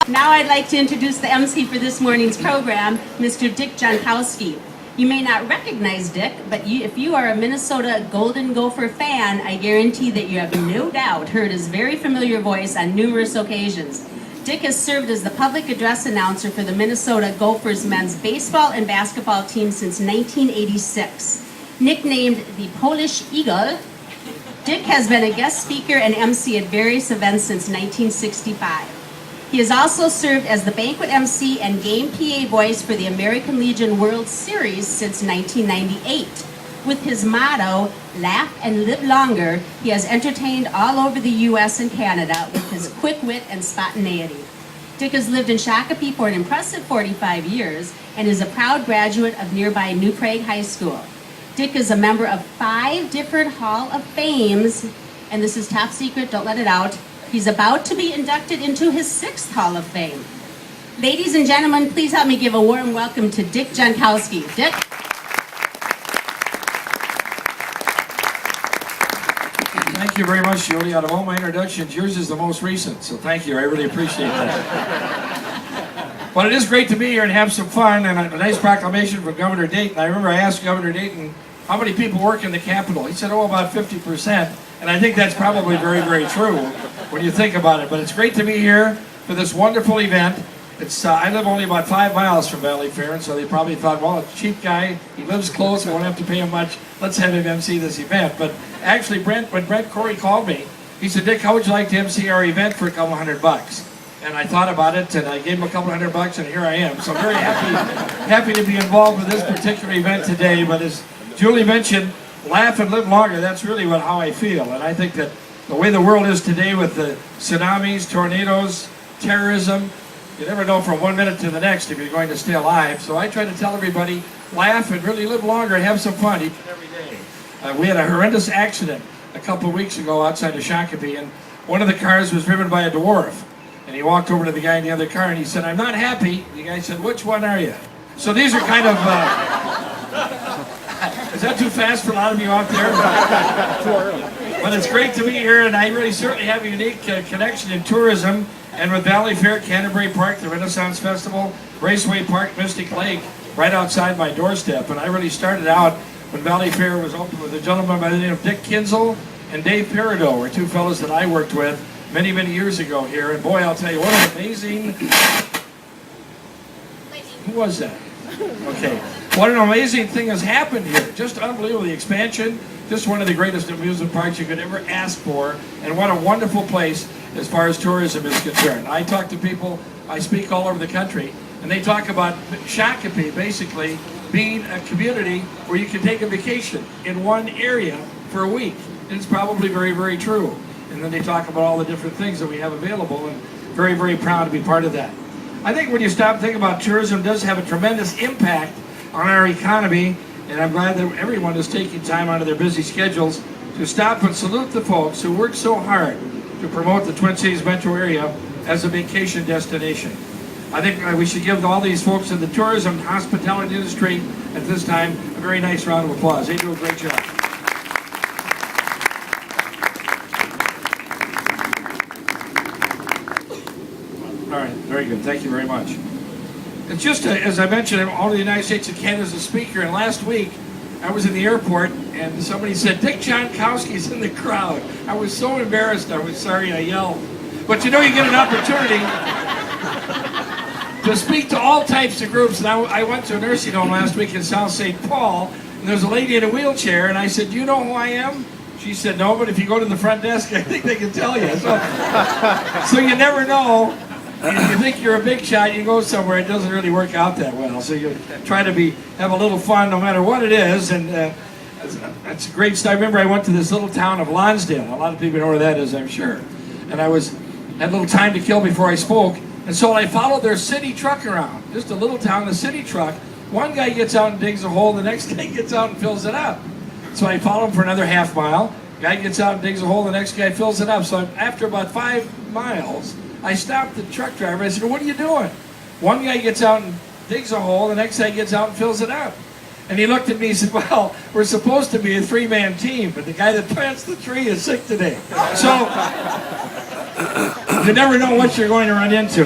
Now I'd like to introduce the MC for this morning's program, Mr. Dick Jankowski. You may not recognize Dick, but if you are a Minnesota Golden Gopher fan, I guarantee that you have no doubt heard his very familiar voice on numerous occasions. Dick has served as the public address announcer for the Minnesota Gophers men's baseball and basketball team since 1986. Nicknamed the Polish Eagle, Dick has been a guest speaker and MC at various events since 1965. He has also served as the banquet MC and game PA voice for the American Legion World Series since 1998. With his motto, "Laugh and Live Longer," he has entertained all over the U.S. and Canada with his quick wit and spontaneity. Dick has lived in Shakopee for an impressive 45 years and is a proud graduate of nearby New Prague High School. Dick is a member of 5 different Hall of Fames, and this is top secret, don't let it out. He's about to be inducted into his 6th Hall of Fame. Ladies and gentlemen, please help me give a warm welcome to Dick Jankowski. Dick. Thank you very much, Julie. Out of all my introductions, yours is the most recent, so thank you. I really appreciate that. But it is great to be here and have some fun, and a nice proclamation from Governor Dayton. I remember I asked Governor Dayton, how many people work in the Capitol? He said, oh, about 50%, and I think that's probably very, very true when you think about it. But it's great to be here for this wonderful event. I live only about 5 miles from Valleyfair, and so they probably thought, well, it's a cheap guy, he lives close, we won't have to pay him much, let's have him MC this event. But actually, when Brent Corey called me, he said, Dick, how would you like to MC our event for a couple $100? And I thought about it, and I gave him a couple $100, and here I am. So very happy to be involved with this particular event today. But as Julie mentioned, laugh and live longer, that's really how I feel. And I think that the way the world is today with the tsunamis, tornadoes, terrorism, you never know from one minute to the next if you're going to stay alive. So I try to tell everybody, laugh and really live longer and have some fun each and every day. We had a horrendous accident a couple of weeks ago outside of Shakopee, and one of the cars was driven by a dwarf. And he walked over to the guy in the other car and he said, I'm not happy. The guy said, which one are you? So these are kind of, is that too fast for a lot of you out there? But it's great to be here, and I really certainly have a unique connection in tourism. And with Valleyfair, Canterbury Park, the Renaissance Festival, Raceway Park, Mystic Lake, right outside my doorstep. And I really started out when Valleyfair was open with a gentleman by the name of Dick Kinzel and Dave Peridot, were 2 fellows that I worked with many, many years ago here. And boy, I'll tell you, what an amazing... Who was that? Okay. What an amazing thing has happened here. Just unbelievable, the expansion. Just one of the greatest amusement parks you could ever ask for. And what a wonderful place as far as tourism is concerned. I talk to people, I speak all over the country, and they talk about Shakopee basically being a community where you can take a vacation in one area for a week. And it's probably very, very true. And then they talk about all the different things that we have available, and very, very proud to be part of that. I think when you stop and think about tourism, it does have a tremendous impact on our economy, and I'm glad that everyone is taking time out of their busy schedules to stop and salute the folks who work so hard to promote the Twin Cities metro area as a vacation destination. I think we should give all these folks in the tourism and hospitality industry at this time a very nice round of applause. They do a great job. All right, very good. Thank you very much. It's just, as I mentioned, all of the United States and Canada as a speaker, and last week I was in the airport and somebody said, Dick Jankowski's in the crowd. I was so embarrassed, I was sorry I yelled. But you know, you get an opportunity to speak to all types of groups. And I went to a nursing home last week in South Saint Paul, and there was a lady in a wheelchair, and I said, do you know who I am? She said, no, but if you go to the front desk, I think they can tell you. So you never know. If you think you're a big shot, you go somewhere, it doesn't really work out that well. So you try to have a little fun no matter what it is, and that's great stuff. I remember I went to this little town of Lonsdale. A lot of people know where that is, I'm sure. And I had a little time to kill before I spoke, and so I followed their city truck around. Just a little town, the city truck. One guy gets out and digs a hole, the next guy gets out and fills it up. So I followed him for another half mile. Guy gets out and digs a hole, the next guy fills it up. So after about 5 miles, I stopped the truck driver. I said, what are you doing? One guy gets out and digs a hole, the next guy gets out and fills it up. And he looked at me and said, well, we're supposed to be a 3-man team, but the guy that plants the tree is sick today. So you never know what you're going to run into.